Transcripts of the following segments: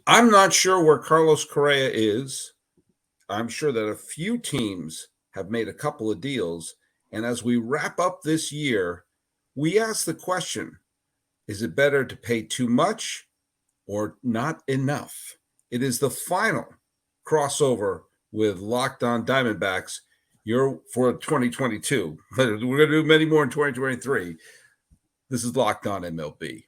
I'm not sure where Carlos Correa is. I'm sure that a few teams have made a couple of deals. And as we wrap up this year, we ask the question, is it better to pay too much or not enough? It is the final crossover with Locked On Diamondbacks for 2022. But we're going to do many more in 2023. This is Locked On MLB.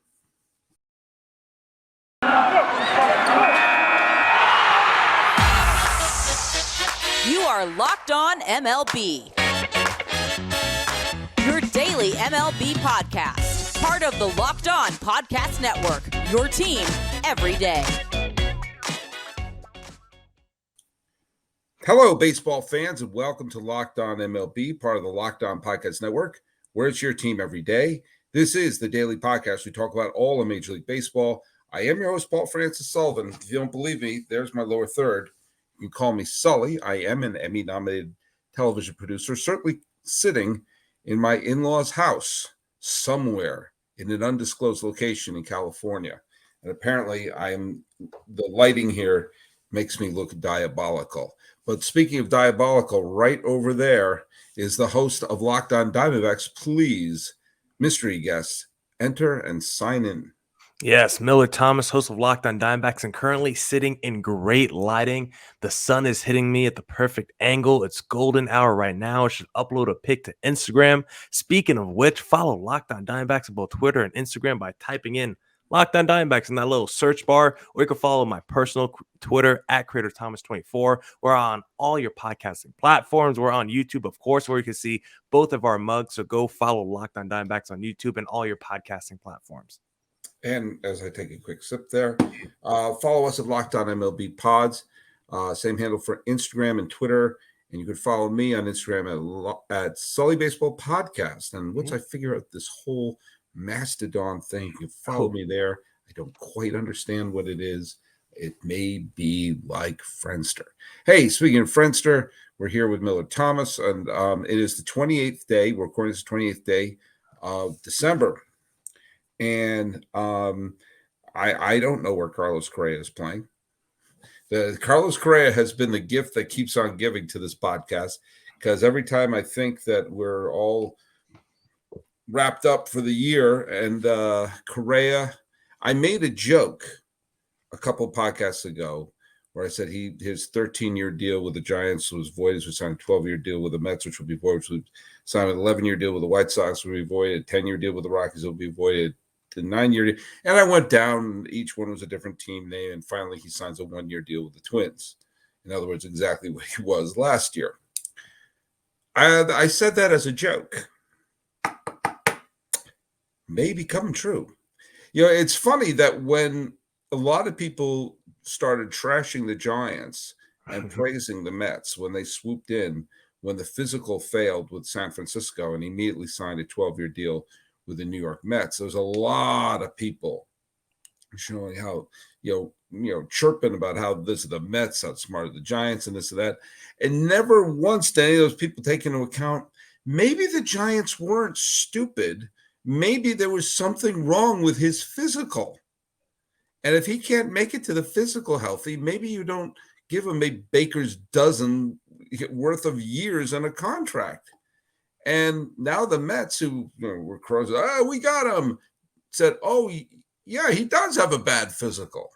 You are Locked On MLB, your daily MLB podcast, part of the Locked On Podcast Network, your team every day. Hello, baseball fans, and welcome to Locked On MLB, part of the Locked On Podcast Network, where it's your team every day. This is the daily podcast. We talk about all of Major League Baseball. I am your host, Paul Francis Sullivan. If you don't believe me, there's my lower third. You can call me Sully. I am an Emmy-nominated television producer, certainly sitting in my in-laws' house somewhere in an undisclosed location in California. And apparently, the lighting here makes me look diabolical. But speaking of diabolical, right over there is the host of Locked On Diamondbacks. Please, mystery guests, enter and sign in. Yes, Millard Thomas, host of Locked On Diamondbacks, and currently sitting in great lighting. The sun is hitting me at the perfect angle. It's golden hour right now. I should upload a pic to Instagram. Speaking of which, follow Locked On Diamondbacks on both Twitter and Instagram by typing in Locked On Diamondbacks in that little search bar, or you can follow my personal Twitter at CreatorThomas24. We're on all your podcasting platforms. We're on YouTube, of course, where you can see both of our mugs. So go follow Locked On Diamondbacks on YouTube and all your podcasting platforms. And as I take a quick sip there, follow us at Locked On MLB Pods. Same handle for Instagram and Twitter. And you can follow me on Instagram at Sully Baseball Podcast. And once I figure out this whole Mastodon thing, you can follow me there. I don't quite understand what it is. It may be like Friendster. Hey, speaking of Friendster, we're here with Millard Thomas. And it is the 28th day. We're recording this 28th day of December. And I don't know where Carlos Correa is playing. Carlos Correa has been the gift that keeps on giving to this podcast, because every time I think that we're all wrapped up for the year and Correa, I made a joke a couple podcasts ago where I said his 13-year deal with the Giants was voided. We signed a 12-year deal with the Mets, which will be voided. We signed an 11-year deal with the White Sox, will be voided. A 10-year deal with the Rockies will be voided. The 9-year deal. And I went down. Each one was a different team name. And finally, he signs a 1-year deal with the Twins. In other words, exactly what he was last year. I said that as a joke. May become true. You know, it's funny that when a lot of people started trashing the Giants and praising the Mets when they swooped in, when the physical failed with San Francisco and immediately signed a 12-year deal with the New York Mets, there's a lot of people showing how, chirping about how this is the Mets outsmarted the Giants and this and that. And never once did any of those people take into account, maybe the Giants weren't stupid. Maybe there was something wrong with his physical. And if he can't make it to the physical healthy, maybe you don't give him a baker's dozen worth of years on a contract. And now the Mets, who were crows, we got him, said, oh, yeah, he does have a bad physical.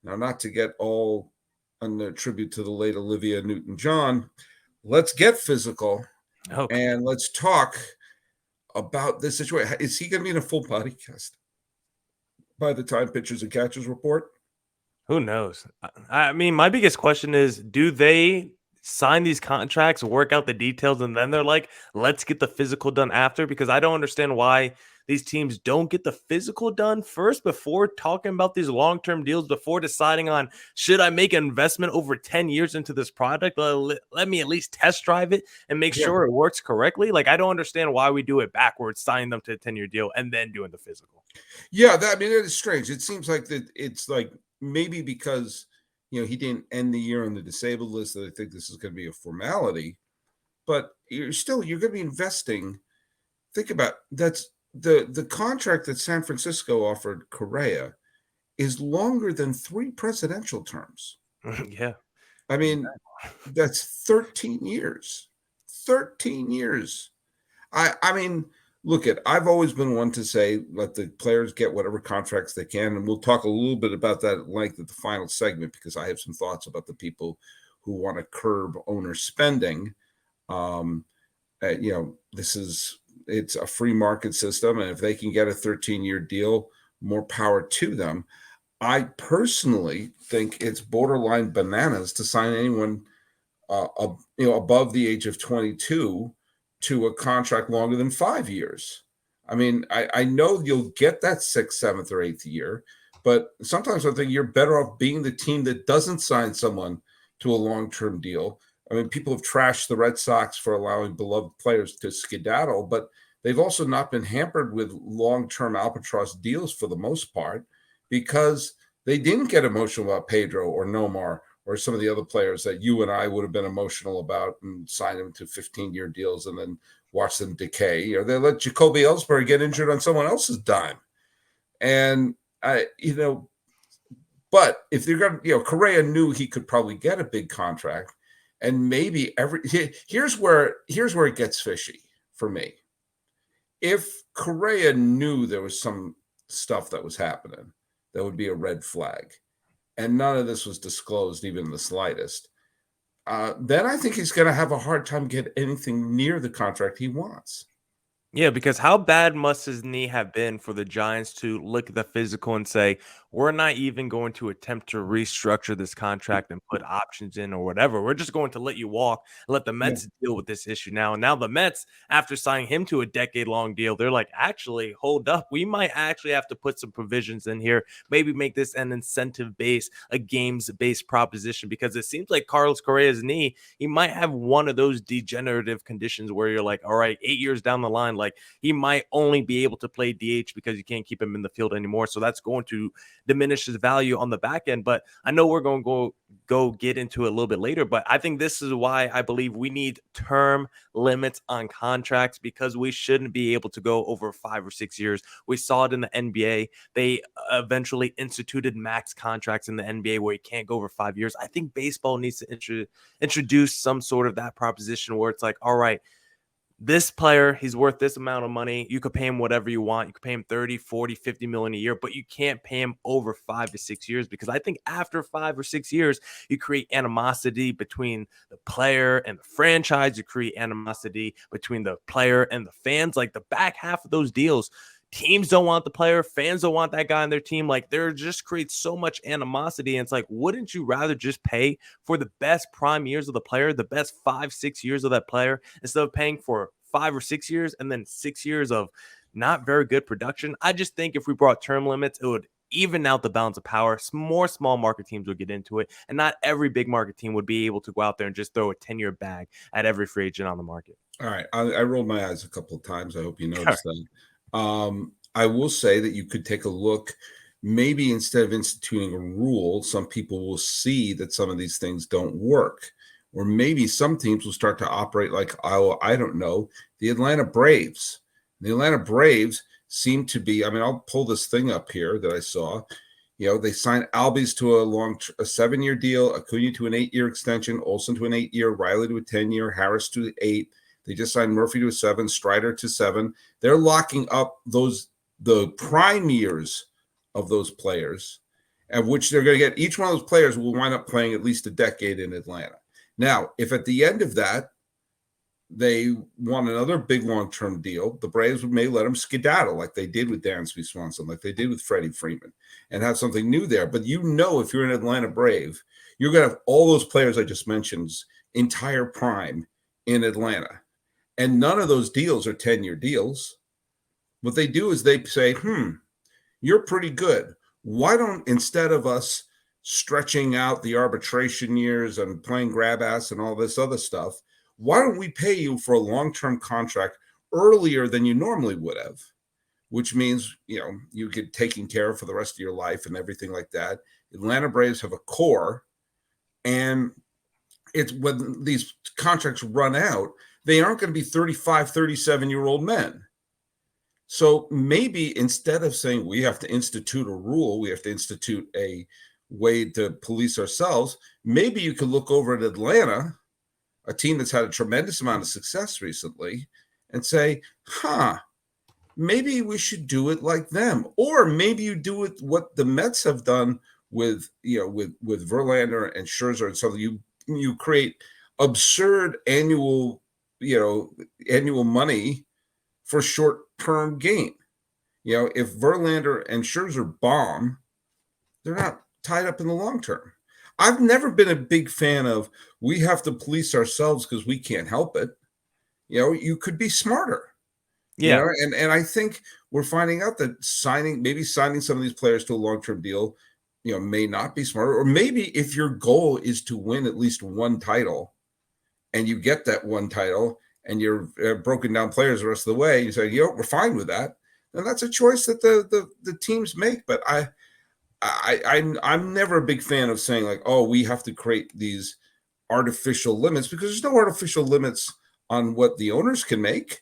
Now, not to get all on the tribute to the late Olivia Newton-John, let's get physical and let's talk about this situation. Is he going to be in a full body cast by the time pitchers and catchers report? Who knows? I mean, my biggest question is, do they sign these contracts, work out the details, and then they're like, let's get the physical done after? Because I don't understand why these teams don't get the physical done first before talking about these long-term deals, before deciding on, should I make an investment over 10 years into this product? Let me at least test drive it and make sure it works correctly. Like, I don't understand why we do it backwards, signing them to a 10-year deal and then doing the physical. Yeah, it is strange. It seems like that it's like maybe because he didn't end the year on the disabled list, that I think this is going to be a formality, but you're going to be investing. Think about that's the contract that San Francisco offered Correa is longer than 3 presidential terms. Yeah. I mean, that's 13 years. 13 years. I mean, look I've always been one to say let the players get whatever contracts they can, and we'll talk a little bit about that at length at the final segment because I have some thoughts about the people who want to curb owner spending. It's a free market system, and if they can get a 13-year deal, more power to them. I personally think it's borderline bananas to sign anyone above the age of 22 to a contract longer than 5 years. I mean, I know you'll get that 6th, 7th, or 8th year, but sometimes I think you're better off being the team that doesn't sign someone to a long-term deal. I mean, people have trashed the Red Sox for allowing beloved players to skedaddle, but they've also not been hampered with long-term albatross deals for the most part because they didn't get emotional about Pedro or Nomar or some of the other players that you and I would have been emotional about and sign them to 15-year deals and then watch them decay. Or they let Jacoby Ellsbury get injured on someone else's dime. And but if they're going to, Correa knew he could probably get a big contract, and maybe here's where it gets fishy for me. If Correa knew there was some stuff that was happening, that would be a red flag, and none of this was disclosed even the slightest, then I think he's going to have a hard time getting anything near the contract he wants. Yeah, because how bad must his knee have been for the Giants to look at the physical and say, we're not even going to attempt to restructure this contract and put options in or whatever. We're just going to let you walk and let the Mets deal with this issue now. And now the Mets, after signing him to a decade-long deal, they're like, actually, hold up. We might actually have to put some provisions in here, maybe make this an incentive-based, a games-based proposition, because it seems like Carlos Correa's knee, he might have one of those degenerative conditions where you're like, all right, 8 years down the line, like he might only be able to play DH because you can't keep him in the field anymore. So that's going to diminish his value on the back end. But I know we're going to go get into it a little bit later, but I think this is why I believe we need term limits on contracts, because we shouldn't be able to go over 5 or 6 years. We saw it in the NBA. They eventually instituted max contracts in the NBA where you can't go over 5 years. I think baseball needs to introduce some sort of that proposition where it's like, all right, this player, he's worth this amount of money. You could pay him whatever you want. You could pay him 30, 40, 50 million a year, but you can't pay him over 5 to 6 years, because I think after 5 or 6 years, you create animosity between the player and the franchise. You create animosity between the player and the fans. Like the back half of those deals, teams don't want the player, fans don't want that guy on their team. Like there just creates so much animosity. And it's like, wouldn't you rather just pay for the best prime years of the player, the best 5-6 years of that player, instead of paying for 5 or 6 years and then 6 years of not very good production? I just think if we brought term limits, it would even out the balance of power. More small market teams would get into it, and not every big market team would be able to go out there and just throw a 10-year bag at every free agent on the market. All right. I rolled my eyes a couple of times. I hope you noticed that. I will say that you could take a look, maybe instead of instituting a rule, some people will see that some of these things don't work. Or maybe some teams will start to operate like, I don't know, the Atlanta Braves. The Atlanta Braves seem to be, I mean, I'll pull this thing up here that I saw. They signed Albies to a 7-year deal, Acuna to an 8-year extension, Olsen to an 8-year, Riley to a 10-year, Harris to 8. They just signed Murphy to a 7, Strider to 7. They're locking up the prime years of those players, of which they're going to get. Each one of those players will wind up playing at least a decade in Atlanta. Now, if at the end of that they want another big long-term deal, the Braves may let them skedaddle like they did with Dansby Swanson, like they did with Freddie Freeman, and have something new there. But if you're an Atlanta Brave, you're going to have all those players I just mentioned's entire prime in Atlanta. And none of those deals are 10-year deals. What they do is they say, you're pretty good. Why don't, instead of us stretching out the arbitration years and playing grab ass and all this other stuff, why don't we pay you for a long-term contract earlier than you normally would have? Which means, you get taken care of for the rest of your life and everything like that. Atlanta Braves have a core, and it's when these contracts run out, they aren't going to be 35, 37-year-old men. So maybe instead of saying we have to institute a rule, we have to institute a way to police ourselves, maybe you could look over at Atlanta, a team that's had a tremendous amount of success recently, and say, maybe we should do it like them. Or maybe you do it what the Mets have done with Verlander and Scherzer and so you create absurd annual money for short-term gain. If Verlander and Scherzer bomb, they're not tied up in the long term. I've never been a big fan of we have to police ourselves because we can't help it. You could be smarter. Yeah. And I think we're finding out that signing some of these players to a long-term deal, may not be smarter. Or maybe if your goal is to win at least one title and you get that one title and you're broken down players the rest of the way, you say, we're fine with that. And that's a choice that the teams make. But I'm never a big fan of saying like, oh, we have to create these artificial limits, because there's no artificial limits on what the owners can make.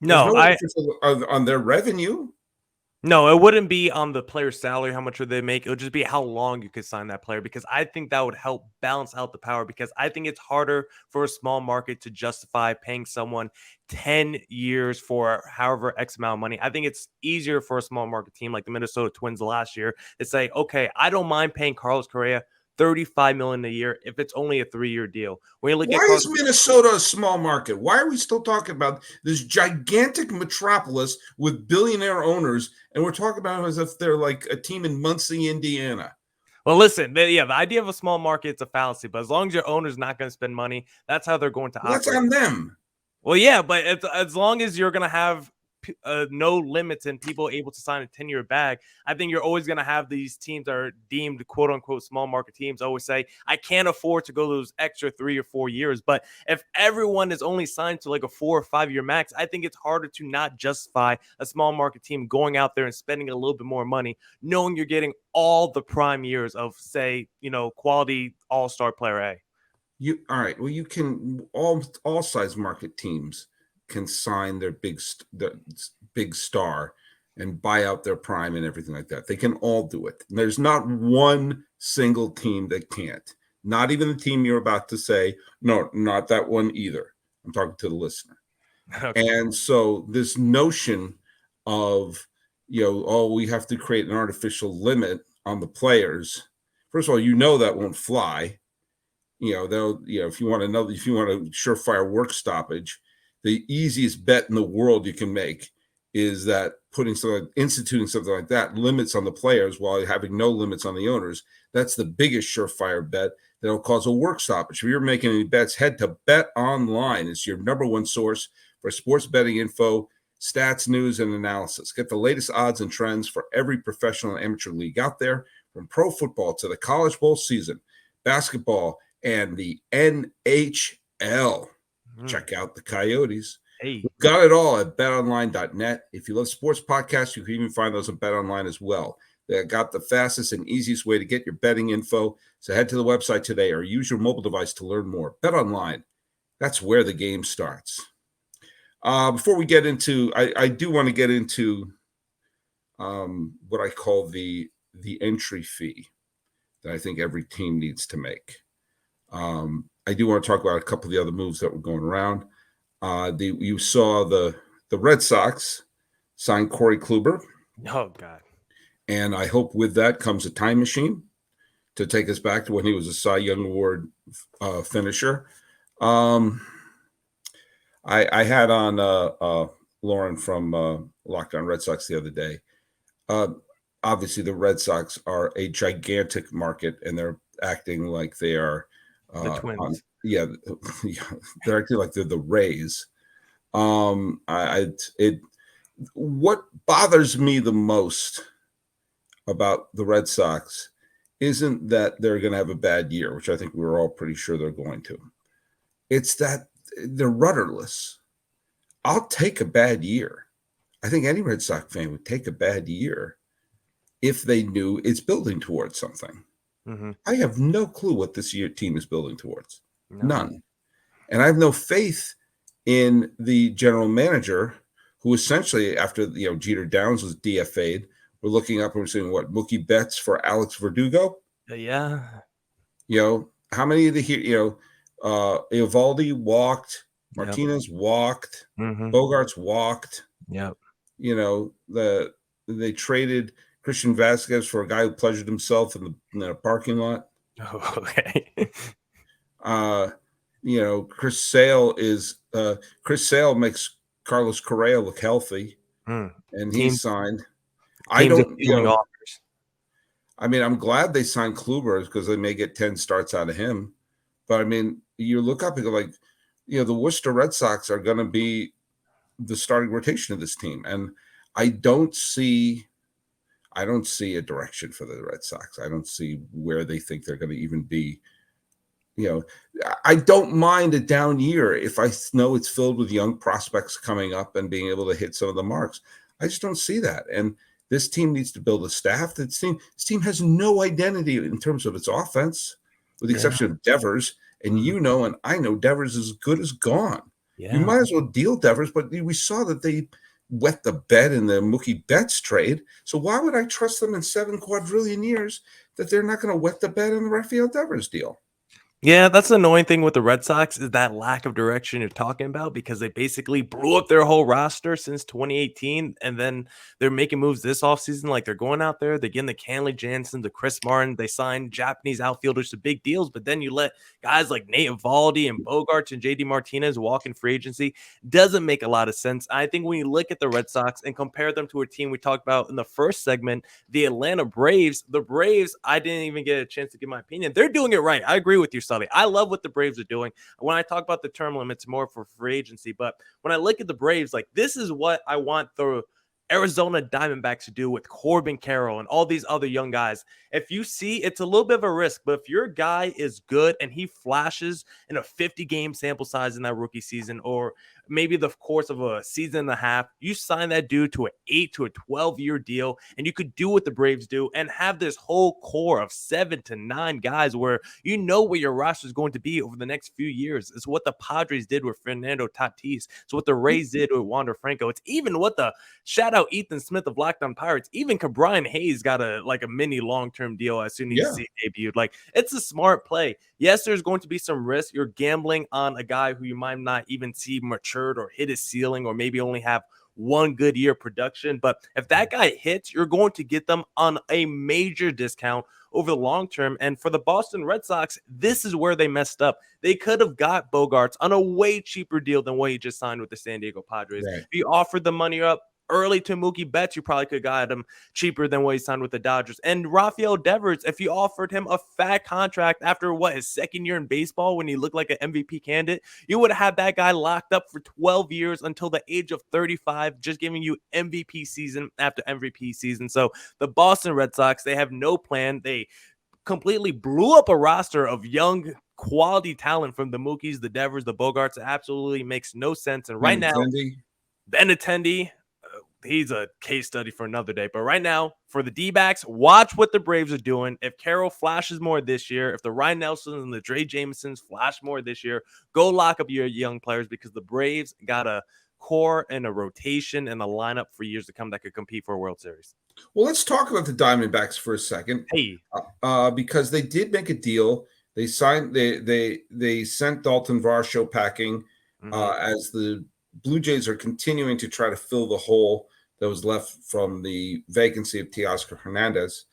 No, on their revenue. No, it wouldn't be on the player's salary, how much would they make? It would just be how long you could sign that player, because I think that would help balance out the power, because I think it's harder for a small market to justify paying someone 10 years for however X amount of money. I think it's easier for a small market team like the Minnesota Twins last year to say, okay, I don't mind paying Carlos Correa $35 million a year if it's only a 3-year deal. When you look Why is Minnesota a small market? Why are we still talking about this gigantic metropolis with billionaire owners, and we're talking about them as if they're like a team in Muncie, Indiana? Well, listen, the idea of a small market, it's a fallacy, but as long as your owner's not going to spend money, that's how they're going to operate. That's on them. Well, yeah, but as long as you're going to have no limits and people able to sign a 10-year bag, I think you're always going to have these teams that are deemed quote unquote small market teams always say, I can't afford to go those extra 3 or 4 years. But if everyone is only signed to like a 4 or 5 year max, I think it's harder to not justify a small market team going out there and spending a little bit more money, knowing you're getting all the prime years of, say, quality all-star player A. All right. Well, you can all size market teams can sign their big star and buy out their prime and everything like that. They can all do it. And there's not one single team that can't. Not even the team you're about to say, no, not that one either. I'm talking to the listener. Okay. And so this notion of, we have to create an artificial limit on the players. First of all, that won't fly. If you want a surefire work stoppage, the easiest bet in the world you can make is that instituting something like that, limits on the players while having no limits on the owners. That's the biggest surefire bet that'll cause a work stoppage. If you're making any bets, head to BetOnline. It's your number one source for sports betting info, stats, news, and analysis. Get the latest odds and trends for every professional and amateur league out there, from pro football to the College Bowl season, basketball, and the NHL. Check out the Coyotes. Hey. We've got it all at betonline.net. If you love sports podcasts, you can even find those on BetOnline as well. They got the fastest and easiest way to get your betting info. So head to the website today or use your mobile device to learn more. BetOnline, that's where the game starts. Before we get into, I do want to get into what I call the entry fee that I think every team needs to make. I do want to talk about a couple of the other moves that were going around. You saw the Red Sox sign Corey Kluber. Oh, God. And I hope with that comes a time machine to take us back to when he was a Cy Young Award finisher. I had on Lauren from Locked On Red Sox the other day. Obviously, the Red Sox are a gigantic market, and they're acting like they are the Twins. They're acting like they're the Rays. What bothers me the most about the Red Sox isn't that they're going to have a bad year, which I think we were all pretty sure they're going to. It's that they're rudderless. I'll take a bad year. I think any Red Sox fan would take a bad year if they knew it's building towards something. Mm-hmm. I have no clue what this year team is building towards. No. None. And I have no faith in the general manager who essentially, after Jeter Downs was DFA'd, we're looking up and we're saying, what, Mookie Betts for Alex Verdugo? Yeah. How many of the Eovaldi walked, Yep. Martinez walked, Mm-hmm. Bogarts walked. Yep. They traded Christian Vasquez for a guy who pleasured himself in the parking lot. Oh, okay. Chris Sale makes Carlos Correa look healthy, and he's signed. I don't, offers. I mean, I'm glad they signed Kluber because they may get 10 starts out of him. But I mean, you look up and go like, the Worcester Red Sox are going to be the starting rotation of this team, and I don't see a direction for the Red Sox. I don't see where they think they're going to even be. I don't mind a down year if I know it's filled with young prospects coming up and being able to hit some of the marks. I just don't see that. And this team needs to build a staff. This team has no identity in terms of its offense, with the exception of Devers. And and I know Devers is good as gone. Yeah. You might as well deal Devers, but we saw that they wet the bed in the Mookie Betts trade. So why would I trust them in 7 quadrillion years that they're not going to wet the bed in the Rafael Devers deal? Yeah, that's the annoying thing with the Red Sox is that lack of direction you're talking about, because they basically blew up their whole roster since 2018, and then they're making moves this offseason. Like, they're going out there, they're getting the Kenley Jansen, the Chris Martin, they signed Japanese outfielders to big deals, but then you let guys like Nate Eovaldi and Bogarts and JD Martinez walk in free agency. Doesn't make a lot of sense. I think when you look at the Red Sox and compare them to a team we talked about in the first segment, the Atlanta Braves, I didn't even get a chance to give my opinion. They're doing it right. I agree with you, Sully. I love what the Braves are doing. When I talk about the term limits, more for free agency, but when I look at the Braves, like, this is what I want the Arizona Diamondbacks to do with Corbin Carroll and all these other young guys. If you see, it's a little bit of a risk, but if your guy is good and he flashes in a 50-game sample size in that rookie season, or maybe the course of a season and a half, you sign that dude to an 8 to a 12-year deal, and you could do what the Braves do and have this whole core of 7 to 9 guys where where your roster is going to be over the next few years. It's what the Padres did with Fernando Tatis. It's what the Rays did with Wander Franco. It's even what the shout out Ethan Smith of Locked On Pirates. Even Brian Hayes got a mini long-term deal as soon as he debuted. Like, it's a smart play. Yes, there's going to be some risk. You're gambling on a guy who you might not even see matured or hit his ceiling, or maybe only have one good year production. But if that guy hits, you're going to get them on a major discount over the long term. And for the Boston Red Sox, this is where they messed up. They could have got Bogarts on a way cheaper deal than what he just signed with the San Diego Padres. Right. If you offered the money up early to Mookie Betts, you probably could have got him cheaper than what he signed with the Dodgers. And Rafael Devers, if you offered him a fat contract after his second year in baseball, when he looked like an MVP candidate, you would have had that guy locked up for 12 years until the age of 35, just giving you MVP season after MVP season. So the Boston Red Sox, they have no plan. They completely blew up a roster of young quality talent from the Mookies, the Devers, the Bogarts. It absolutely makes no sense. And right now, Benintendi, he's a case study for another day. But right now, for the D-backs, watch what the Braves are doing. If Carroll flashes more this year, if the Ryan Nelsons and the Dre Jamesons flash more this year, go lock up your young players, because the Braves got a core and a rotation and a lineup for years to come that could compete for a World Series. Well, let's talk about the Diamondbacks for a second. Hey, because they did make a deal. They signed. They sent Dalton Varsho packing as the Blue Jays are continuing to try to fill the hole that was left from the vacancy of Teoscar Hernandez.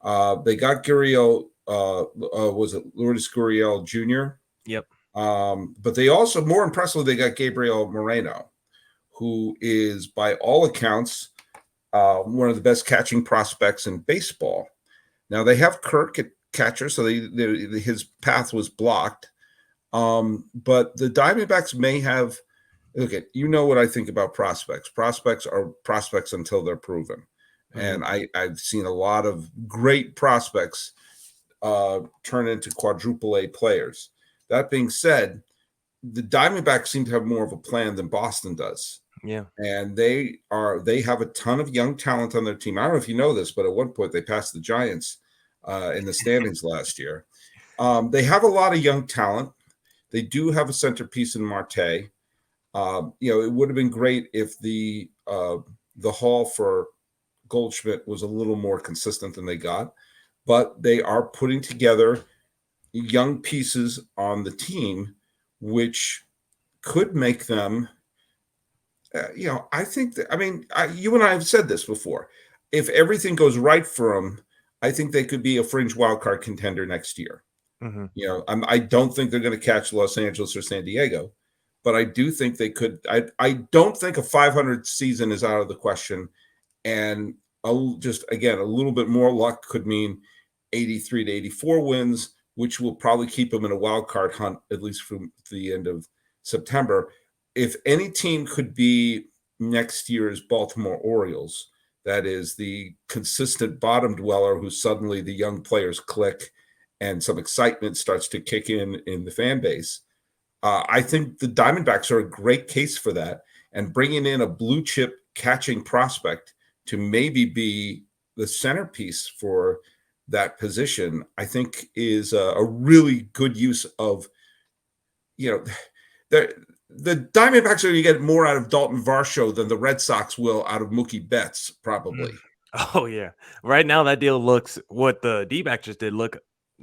They got Gurriel. Was it Lourdes Gurriel Jr.? Yep. But they also, more impressively, they got Gabriel Moreno, who is, by all accounts, one of the best catching prospects in baseball. Now, they have Kirk at catcher, so his path was blocked. But the Diamondbacks may have – okay, you know what I think about prospects. Prospects are prospects until they're proven. And I've seen a lot of great prospects turn into quadruple A players. That being said, the Diamondbacks seem to have more of a plan than Boston does. Yeah. And they have a ton of young talent on their team. I don't know if you know this, but at one point they passed the Giants in the standings last year. They have a lot of young talent. They do have a centerpiece in Marte. It would have been great if the the haul for Goldschmidt was a little more consistent than they got, but they are putting together young pieces on the team, which could make them, I think that, you and I have said this before. If everything goes right for them, I think they could be a fringe wild card contender next year. Mm-hmm. I don't think they're going to catch Los Angeles or San Diego, but I do think they could. I don't think a 500 season is out of the question. And just again, a little bit more luck could mean 83 to 84 wins, which will probably keep them in a wild card hunt, at least from the end of September. If any team could be next year's Baltimore Orioles, that is the consistent bottom dweller who suddenly the young players click and some excitement starts to kick in the fan base. I think the Diamondbacks are a great case for that, and bringing in a blue chip catching prospect to maybe be the centerpiece for that position, I think is a really good use of, the Diamondbacks are going to get more out of Dalton Varsho than the Red Sox will out of Mookie Betts, probably. Oh yeah. Right now that deal looks what the D-backs just did. Look,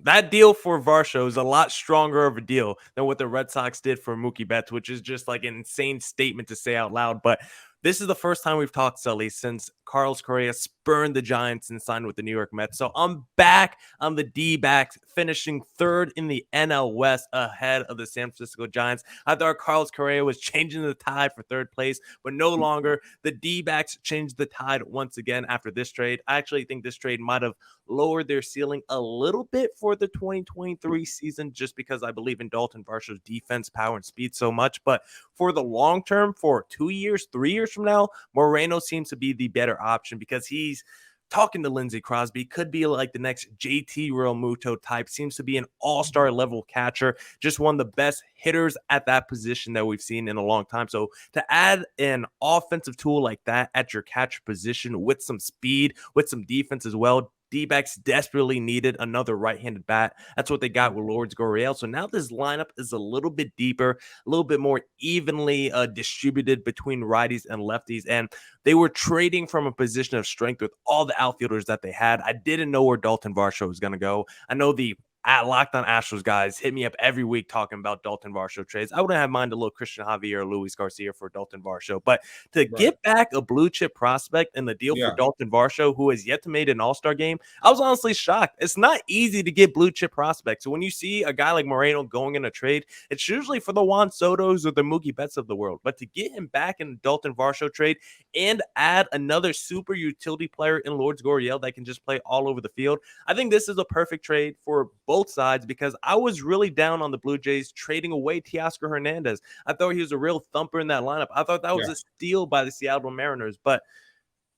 that deal for Varsho is a lot stronger of a deal than what the Red Sox did for Mookie Betts, which is just like an insane statement to say out loud. But this is the first time we've talked, Sully, since Carlos Correa spurned the Giants and signed with the New York Mets. So I'm back on the D-backs, finishing third in the NL West ahead of the San Francisco Giants. I thought Carlos Correa was changing the tide for third place, but no longer. The D-backs changed the tide once again after this trade. I actually think this trade might have lowered their ceiling a little bit for the 2023 season, just because I believe in Dalton Varsho's defense, power, and speed so much. But for the long term, for 2 years, 3 years from now, Moreno seems to be the better option because he's talking to Lindsey Crosby, could be like the next JT Realmuto type, seems to be an all-star level catcher, just one of the best hitters at that position that we've seen in a long time. So to add an offensive tool like that at your catcher position with some speed, with some defense as well, D-backs desperately needed another right-handed bat. That's what they got with Lourdes Gurriel. So now this lineup is a little bit deeper, a little bit more evenly distributed between righties and lefties. And they were trading from a position of strength with all the outfielders that they had. I didn't know where Dalton Varsho was going to go. I know the Locked On Astros guys hit me up every week talking about Dalton Varsho trades. I wouldn't have minded a little Christian Javier or Luis Garcia for Dalton Varsho, but to get back a blue chip prospect and the deal for Dalton Varsho, who has yet to make an all-star game, I was honestly shocked. It's not easy to get blue chip prospects. So when you see a guy like Moreno going in a trade, it's usually for the Juan Sotos or the Mookie Betts of the world. But to get him back in the Dalton Varsho trade and add another super utility player in Lourdes Gurriel that can just play all over the field, I think this is a perfect trade for both sides, because I was really down on the Blue Jays trading away Teoscar Hernandez. I thought he was a real thumper in that lineup. I thought that was a steal by the Seattle Mariners, but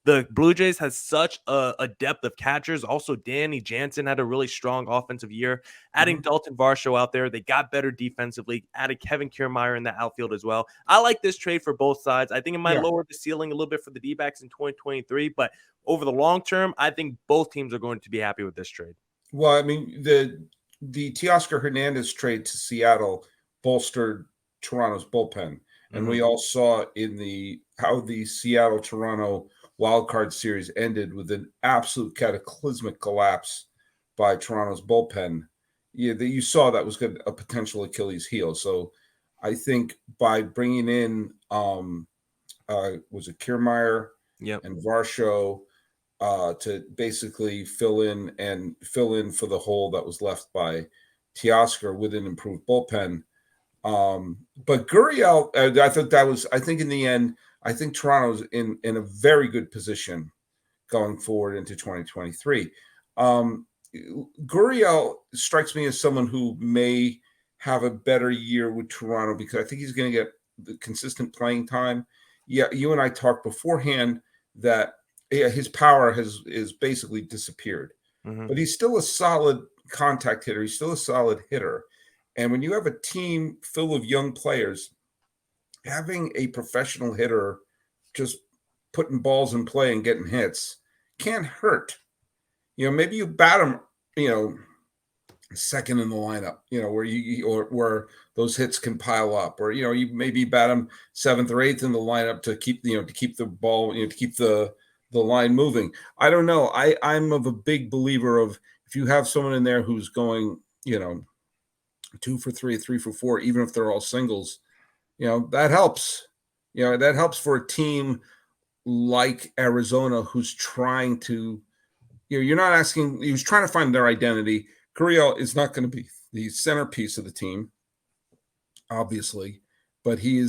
the Blue Jays has such a depth of catchers. Also, Danny Jansen had a really strong offensive year. Adding Dalton Varsho out there, they got better defensively. Added Kevin Kiermaier in the outfield as well. I like this trade for both sides. I think it might lower the ceiling a little bit for the D-backs in 2023, but over the long term, I think both teams are going to be happy with this trade. Well, I mean, the Teoscar Hernandez trade to Seattle bolstered Toronto's bullpen. And we all saw in how the Seattle-Toronto wildcard series ended with an absolute cataclysmic collapse by Toronto's bullpen. You saw that was a potential Achilles heel. So I think by bringing in, was it Kiermaier and Varsho, to basically fill in for the hole that was left by Teoscar with an improved bullpen. But Gurriel, I think in the end, I think Toronto's in a very good position going forward into 2023. Gurriel strikes me as someone who may have a better year with Toronto because I think he's going to get the consistent playing time. Yeah, you and I talked beforehand that his power is basically disappeared, but he's still a solid contact hitter. He's still a solid hitter. And when you have a team full of young players, having a professional hitter just putting balls in play and getting hits can't hurt. Maybe you bat him, second in the lineup, where or where those hits can pile up, or you maybe bat him seventh or eighth in the lineup to keep the ball, to keep the line moving. I don't know. I'm of a big believer of, if you have someone in there who's going 2 for 3, 3 for 4, even if they're all singles, that helps. That helps for a team like Arizona, who's trying to, you're not asking, he was trying to find their identity. Gurriel is not going to be the centerpiece of the team, obviously, but he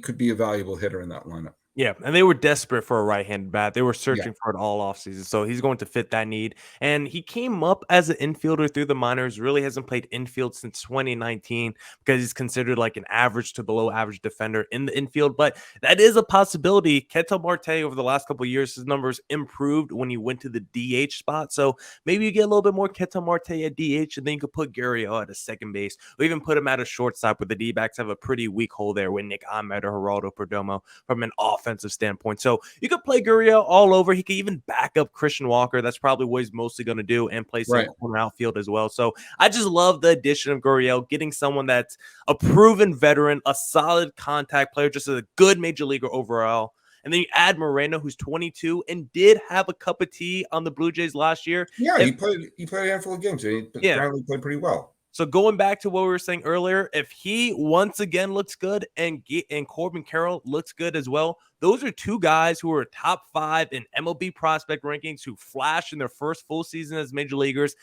could be a valuable hitter in that lineup. Yeah, and they were desperate for a right-handed bat. They were Yeah. searching for it all offseason, so he's going to fit that need. And he came up as an infielder through the minors, really hasn't played infield since 2019 because he's considered like an average to below average defender in the infield. But that is a possibility. Ketel Marte, over the last couple of years, his numbers improved when he went to the DH spot. So maybe you get a little bit more Ketel Marte at DH, and then you could put Gurriel at a second base, or even put him at a shortstop, where the D-backs have a pretty weak hole there with Nick Ahmed or Geraldo Perdomo from an offensive standpoint. So you could play Gurriel all over. He could even back up Christian Walker. That's probably what he's mostly going to do, and play some corner outfield as well. So I just love the addition of Gurriel, getting someone that's a proven veteran, a solid contact player, just a good major leaguer overall. And then you add Moreno, who's 22 and did have a cup of tea on the Blue Jays last year. Yeah, he played a handful of games. He apparently played pretty well. So going back to what we were saying earlier, if he once again looks good and Corbin Carroll looks good as well, those are two guys who are top 5 in MLB prospect rankings, who flashed in their first full season as major leaguers.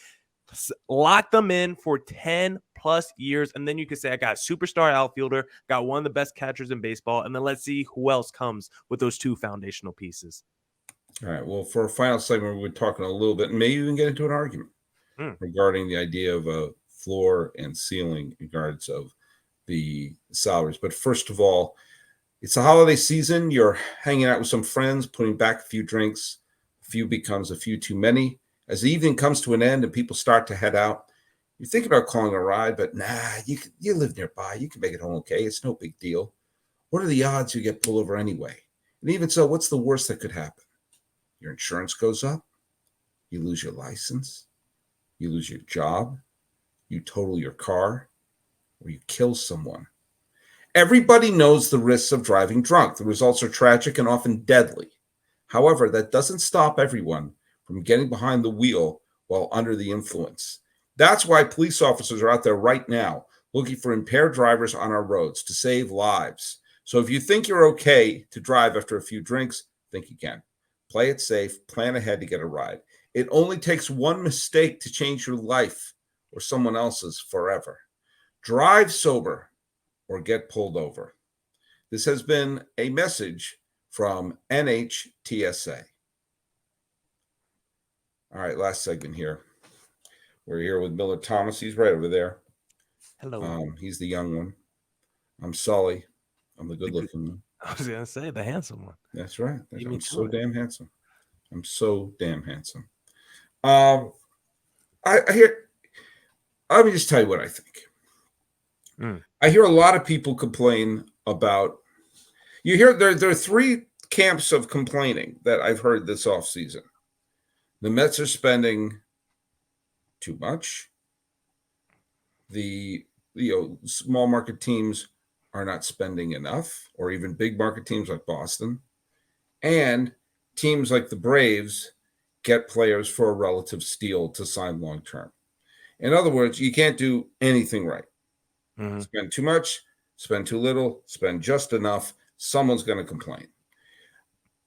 Lock them in for 10 plus years, and then you can say, I got a superstar outfielder, got one of the best catchers in baseball, and then let's see who else comes with those two foundational pieces. All right. Well, for our final segment, we're talking a little bit, and maybe even get into an argument regarding the idea of a floor and ceiling in regards of the salaries. But first of all, it's a holiday season. You're hanging out with some friends, putting back a few drinks. A few becomes a few too many. As the evening comes to an end and people start to head out, you think about calling a ride, but you live nearby. You can make it home okay. It's no big deal. What are the odds you get pulled over anyway? And even so, what's the worst that could happen? Your insurance goes up. You lose your license. You lose your job. You total your car, or you kill someone. Everybody knows the risks of driving drunk. The results are tragic and often deadly. However, that doesn't stop everyone from getting behind the wheel while under the influence. That's why police officers are out there right now looking for impaired drivers on our roads to save lives. So if you think you're okay to drive after a few drinks, think again. Play it safe. Plan ahead to get a ride. It only takes one mistake to change your life or someone else's forever. Drive sober or get pulled over. This has been a message from NHTSA. All right, last segment here. We're here with Millard Thomas. He's right over there. Hello. He's the young one. I'm Sully. I'm the good-looking one. I was going to say the handsome one. That's right. I'm so it. damn handsome. I'm so damn handsome. I hear. Let me just tell you what I think. I hear a lot of people complain about. You hear there are 3 camps of complaining that I've heard this offseason. The Mets are spending too much. The small market teams are not spending enough, or even big market teams like Boston, and teams like the Braves get players for a relative steal to sign long term. In other words, you can't do anything right. Spend too much, spend too little, spend just enough. Someone's going to complain.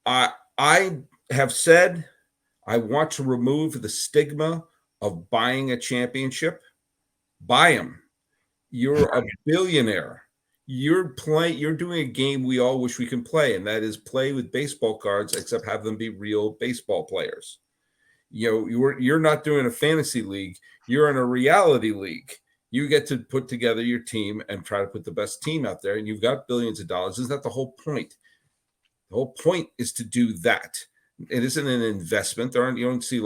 I have said I want to remove the stigma of buying a championship. Buy them. You're a billionaire. You're doing a game we all wish we can play, and that is play with baseball cards, except have them be real baseball players. You're not doing a fantasy league. You're in a reality league. You get to put together your team and try to put the best team out there, and you've got billions of dollars. Isn't that the whole point? The whole point is to do that. It isn't an investment. You don't see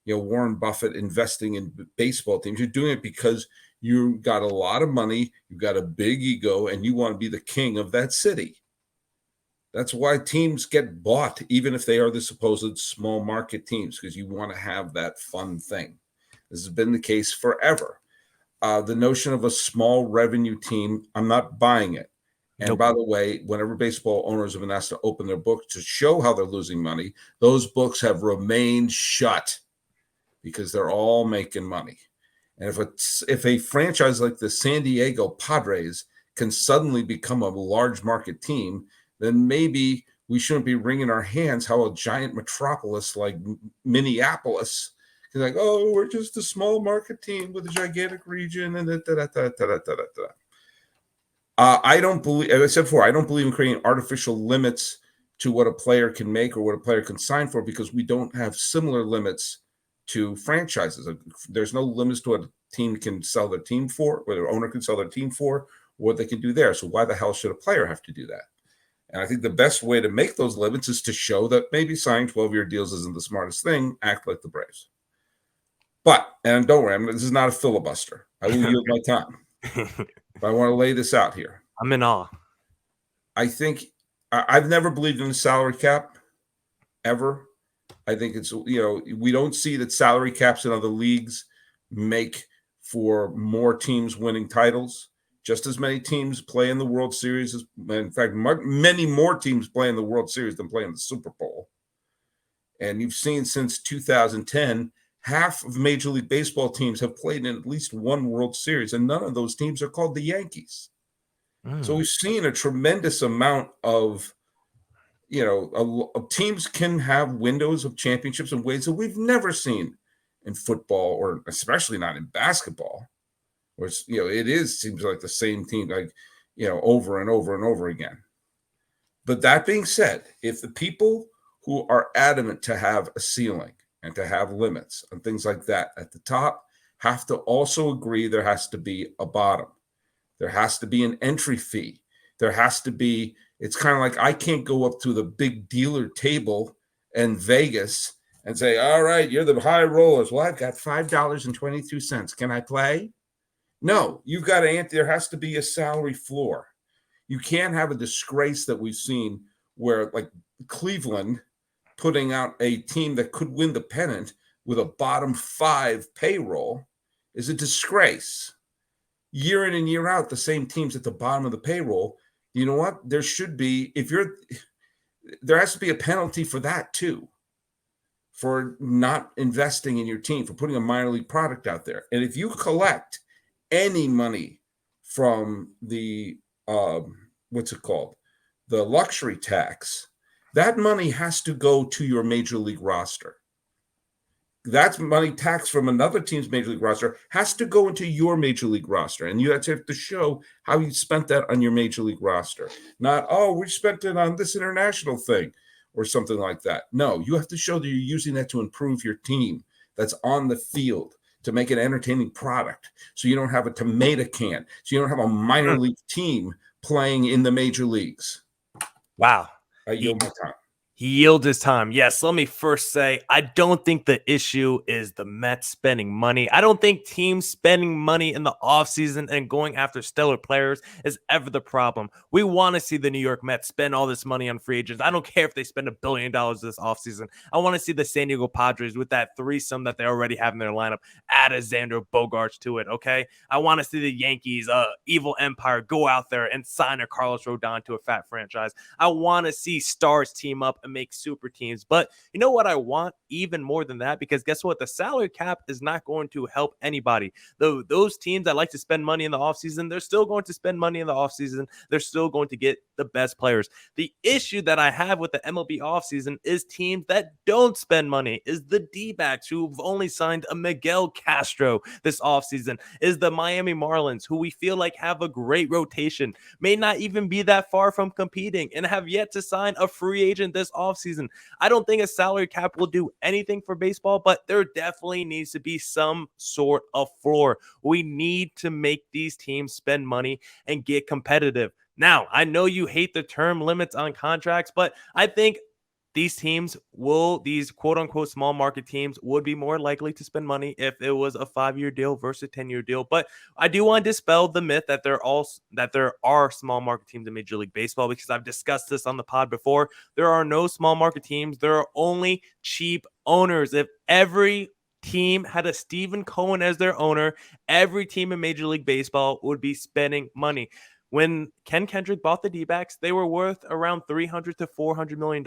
Warren Buffett investing in baseball teams. You're doing it because you got a lot of money, you've got a big ego, and you want to be the king of that city. That's why teams get bought, even if they are the supposed small market teams, because you want to have that fun thing. This has been the case forever. The notion of a small revenue team, I'm not buying it. And Nope. by the way, whenever baseball owners have been asked to open their books to show how they're losing money, those books have remained shut because they're all making money. And if a franchise like the San Diego Padres can suddenly become a large market team, then maybe we shouldn't be wringing our hands how a giant metropolis like Minneapolis is like, oh, we're just a small market team with a gigantic region and I don't believe, as I said before, I don't believe in creating artificial limits to what a player can make or what a player can sign for, because we don't have similar limits to franchises. There's no limits to what a team can sell their team for, what their owner can sell their team for, what they can do there. So why the hell should a player have to do that? And I think the best way to make those limits is to show that maybe signing 12-year deals isn't the smartest thing. Act like the Braves. But, and don't worry, this is not a filibuster. I will yield my time. But I want to lay this out here. I'm in awe. I think I've never believed in the salary cap, ever. I think it's, we don't see that salary caps in other leagues make for more teams winning titles. Just as many teams play in the World Series. In fact, many more teams play in the World Series than play in the Super Bowl. And you've seen since 2010, half of Major League Baseball teams have played in at least one World Series, and none of those teams are called the Yankees. So we've seen a tremendous amount of, teams can have windows of championships in ways that we've never seen in football, or especially not in basketball, where seems like the same team, over and over and over again. But that being said, if the people who are adamant to have a ceiling and to have limits and things like that at the top have to also agree there has to be a bottom. There has to be an entry fee. There has to be, it's kind of like I can't go up to the big dealer table in Vegas and say, all right, you're the high rollers. Well, I've got $5.22. Can I play? No, you've got to, there has to be a salary floor. You can't have a disgrace that we've seen where, like, Cleveland putting out a team that could win the pennant with a bottom 5 payroll is a disgrace. Year in and year out, the same teams at the bottom of the payroll. You know what? There should be, there has to be a penalty for that too, for not investing in your team, for putting a minor league product out there. And if you collect any money from the, what's it called? The luxury tax, that money has to go to your major league roster. That's money taxed from another team's major league roster has to go into your major league roster. And you have to show how you spent that on your major league roster. Not, oh, we spent it on this international thing or something like that. No, you have to show that you're using that to improve your team that's on the field, to make an entertaining product. So you don't have a tomato can. So you don't have a minor league team playing in the major leagues. Wow. I yield my time. He yields his time. Yes, let me first say, I don't think the issue is the Mets spending money. I don't think teams spending money in the offseason and going after stellar players is ever the problem. We want to see the New York Mets spend all this money on free agents. I don't care if they spend $1 billion this offseason. I want to see the San Diego Padres with that threesome that they already have in their lineup add a Xander Bogaerts to it, okay? I want to see the Yankees, evil empire, go out there and sign a Carlos Rodon to a fat franchise. I want to see stars team up and make super teams. But you know what I want even more than that? Because guess what? The salary cap is not going to help anybody. Though those teams that like to spend money in the offseason, they're still going to spend money in the offseason. They're still going to get the best players. The issue that I have with the MLB offseason is teams that don't spend money, is the D-backs who've only signed a Miguel Castro this offseason, is the Miami Marlins, who we feel like have a great rotation, may not even be that far from competing, and have yet to sign a free agent this offseason. I don't think a salary cap will do anything for baseball, but there definitely needs to be some sort of floor. We need to make these teams spend money and get competitive. Now, I know you hate the term limits on contracts, but I think these teams these quote-unquote small market teams would be more likely to spend money if it was a 5-year deal versus a 10-year deal. But I do want to dispel the myth that there are small market teams in Major League Baseball, because I've discussed this on the pod before. There are no small market teams. There are only cheap owners. If every team had a Stephen Cohen as their owner, every team in Major League Baseball would be spending money. When Ken Kendrick bought the D-backs, they were worth around $300 to $400 million.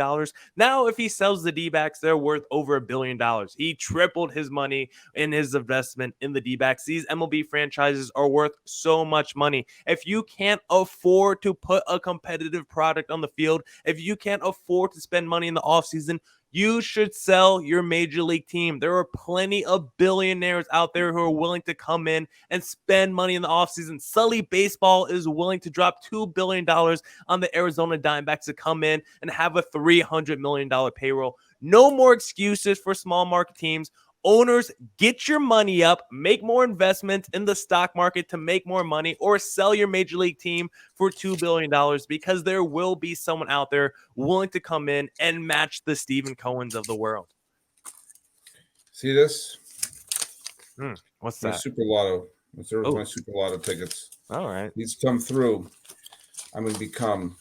Now, if he sells the D-backs, they're worth over $1 billion. He tripled his money in his investment in the D-backs. These MLB franchises are worth so much money. If you can't afford to put a competitive product on the field, if you can't afford to spend money in the offseason, you should sell your major league team. There are plenty of billionaires out there who are willing to come in and spend money in the offseason. Sully Baseball is willing to drop $2 billion on the Arizona Diamondbacks to come in and have a $300 million payroll. No more excuses for small market teams. Owners, get your money up, make more investments in the stock market to make more money, or sell your major league team for $2 billion, because there will be someone out there willing to come in and match the Stephen Cohens of the world. See this? What's My that? Super Lotto. Reserve my Super Lotto tickets. All right. These come through. I'm going to become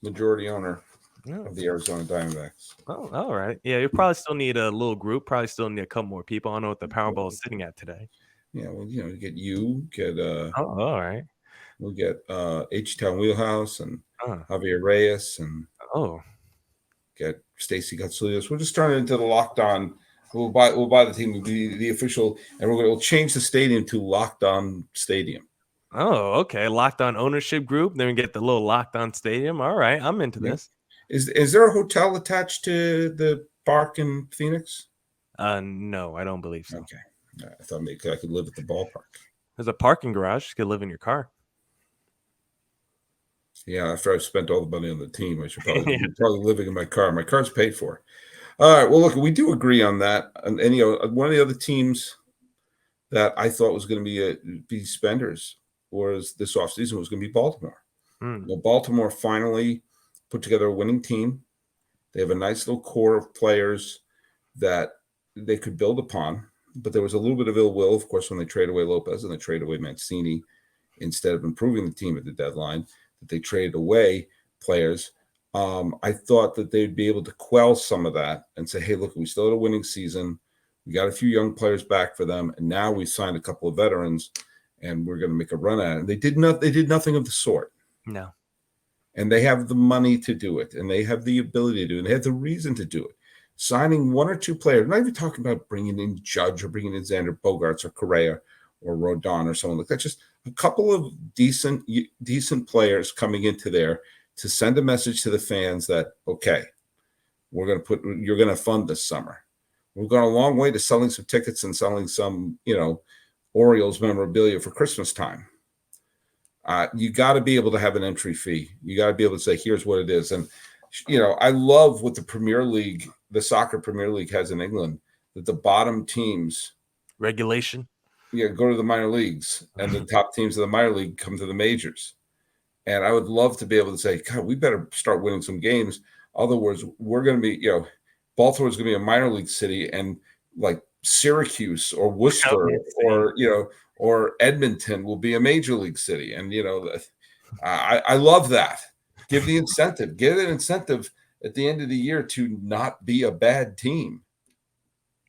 majority owner of the Arizona Diamondbacks. Oh, all right. Yeah, you probably still need a little group. Probably still need a couple more people. I don't know what the Powerball is sitting at today. Yeah, well, get all right. We'll get H-Town Wheelhouse and Javier Reyes and get Stacy Gutsulias. We'll just turn it into the Locked On. We'll buy the team. We'll be the official, and we'll change the stadium to Locked On Stadium. Oh, okay. Locked On ownership group. Then we get the little Locked On Stadium. All right, I'm into this. Is there a hotel attached to the park in Phoenix? No, I don't believe so. Okay. I thought maybe I could live at the ballpark. There's a parking garage. You could live in your car. Yeah, after I've spent all the money on the team, I should probably probably living in my car. My car's paid for. All right. Well, look, we do agree on that. And one of the other teams that I thought was going to be spenders was this offseason was going to be Baltimore. Well, Baltimore finally put together a winning team. They have a nice little core of players that they could build upon. But there was a little bit of ill will, of course, when they trade away Lopez and they trade away Mancini instead of improving the team at the deadline, that they traded away players. I thought that they'd be able to quell some of that and say, hey, look, we still had a winning season. We got a few young players back for them. And now we signed a couple of veterans and we're going to make a run at it. And they did nothing of the sort. No. And they have the money to do it. And they have the ability to do it. And they have the reason to do it. Signing one or two players, not even talking about bringing in Judge or bringing in Xander Bogaerts or Correa or Rodon or someone like that. Just a couple of decent players coming into there to send a message to the fans that, okay, you're going to fund this summer. We've gone a long way to selling some tickets and selling some, Orioles memorabilia for Christmas time. You got to be able to have an entry fee. You got to be able to say, here's what it is. And, I love what the Premier League, the soccer Premier League has in England, that the bottom teams regulation. Go to the minor leagues and the top teams of the minor league come to the majors. And I would love to be able to say, God, we better start winning some games. Otherwise, we're going to be, Baltimore's going to be a minor league city, and like Syracuse or Worcester or Edmonton will be a major league city. And, I love that. Give an incentive at the end of the year to not be a bad team.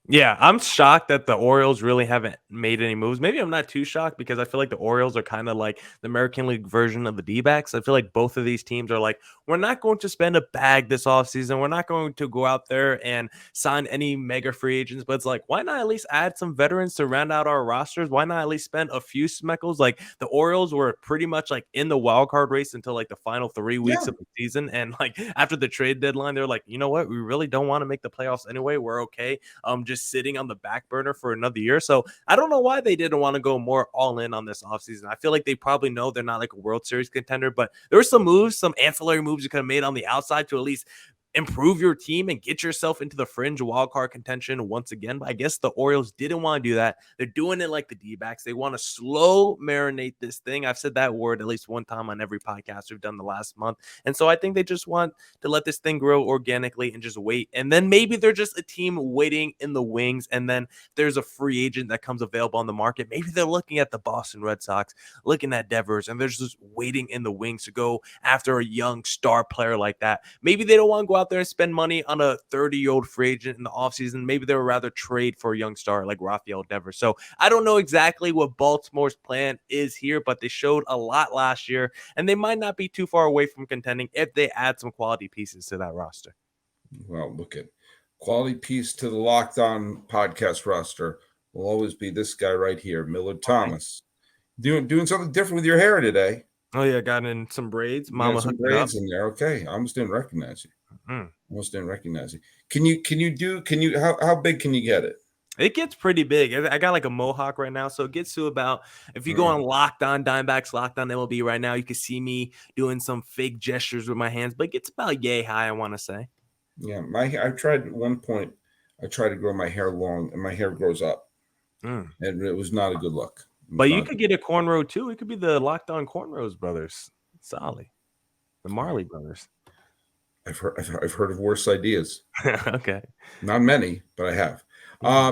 Yeah, I'm shocked that the Orioles really haven't made any moves. Maybe I'm not too shocked because I feel like the Orioles are kind of like the American League version of the D-backs. I feel like both of these teams are like, we're not going to spend a bag this offseason. We're not going to go out there and sign any mega free agents. But it's like, why not at least add some veterans to round out our rosters? Why not at least spend a few smeckles? Like the Orioles were pretty much like in the wild card race until like the final 3 weeks of the season. And like after the trade deadline, they're like, you know what? We really don't want to make the playoffs anyway. We're okay. Just sitting on the back burner for another year. So I don't know why they didn't want to go more all in on this offseason. I feel like they probably know they're not like a World Series contender, but there were some moves, some ancillary moves you could have made on the outside to at least improve your team and get yourself into the fringe wildcard contention once again. But I guess the Orioles didn't want to do that. They're doing it like the D-backs. They want to slow marinate this thing. I've said that word at least one time on every podcast we've done the last month. And so I think they just want to let this thing grow organically and just wait. And then maybe they're just a team waiting in the wings. And then there's a free agent that comes available on the market. Maybe they're looking at the Boston Red Sox, looking at Devers, and they're just waiting in the wings to go after a young star player like that. Maybe they don't want to go out out there and spend money on a 30-year-old free agent in the offseason. Maybe they would rather trade for a young star like Rafael Devers. So I don't know exactly what Baltimore's plan is here, but they showed a lot last year, and they might not be too far away from contending if they add some quality pieces to that roster. Well, look at quality piece to the Locked On podcast roster will always be this guy right here, Millard Thomas. Doing something different with your hair today. Oh yeah, got in some braids. You Mama got some hooked it up. braids in there. Okay, I almost didn't recognize you. Mm. Almost didn't recognize you. Can you how big can you get it? It gets pretty big. I got like a mohawk right now, so it gets to about, if you go on Locked On Diamondbacks, Locked On MLB right now, you can see me doing some fake gestures with my hands, but it gets about yay high, I want to say. Yeah, I tried at one point. I tried to grow my hair long, and my hair grows up, and it was not a good look. But you could get a cornrow too. It could be the Locked On Cornrows brothers, Solly, the Marley brothers. I've heard of worse ideas. Okay, not many, but I have.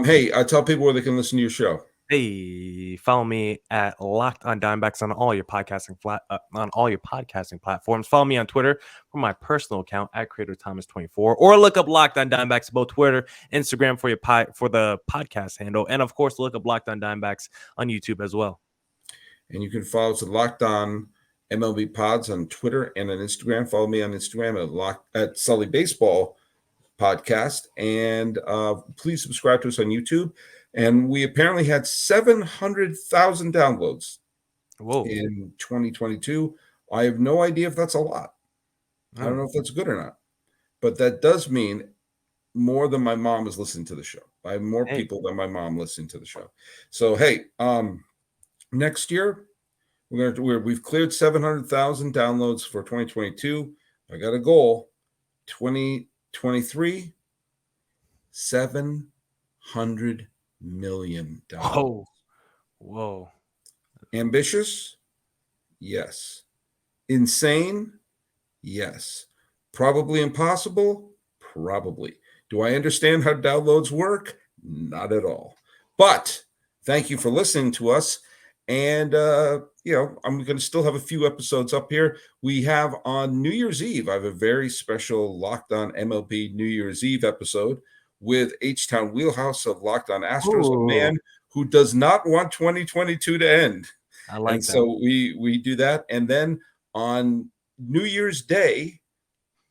Hey, tell people where they can listen to your show. Hey, follow me at Locked On Diamondbacks on all your podcasting platforms. Follow me on Twitter for my personal account at CreatorThomas24, or look up Locked On Diamondbacks both Twitter, Instagram for the podcast handle, and of course look up Locked On Diamondbacks on YouTube as well. And you can follow us at Locked On MLB Pods on Twitter and on Instagram. Follow me on Instagram at Sully Baseball Podcast, and please subscribe to us on YouTube. And we apparently had 700,000 downloads in 2022. I have no idea if that's a lot. I don't know if that's good or not, but that does mean more than my mom is listening to the show. I have more people than my mom listening to the show. So hey, next year we've cleared 700,000 downloads for 2022. I got a goal. 2023, 700 million dollars. Whoa. Ambitious? Yes. Insane? Yes. Probably impossible? Probably. Do I understand how downloads work? Not at all. But thank you for listening to us. And, I'm going to still have a few episodes up here. We have on New Year's Eve, I have a very special Locked On MLB New Year's Eve episode with H-Town Wheelhouse of Locked On Astros, a man who does not want 2022 to end. I like that. So we do that. And then on New Year's Day,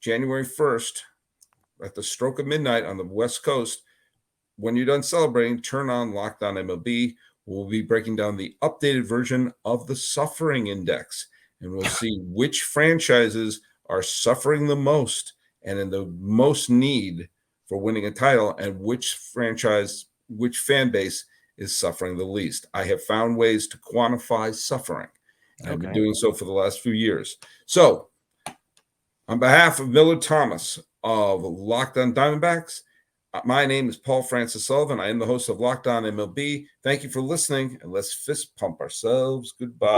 January 1st, at the stroke of midnight on the West Coast, when you're done celebrating, turn on Locked On MLB. We'll be breaking down the updated version of the Suffering Index, and we'll see which franchises are suffering the most and in the most need for winning a title, and which fan base is suffering the least. I have found ways to quantify suffering, and I've been doing so for the last few years. So, on behalf of Millard Thomas of Locked On Diamondbacks, my name is Paul Francis Sullivan. I am the host of Locked On MLB. Thank you for listening, and let's fist pump ourselves goodbye.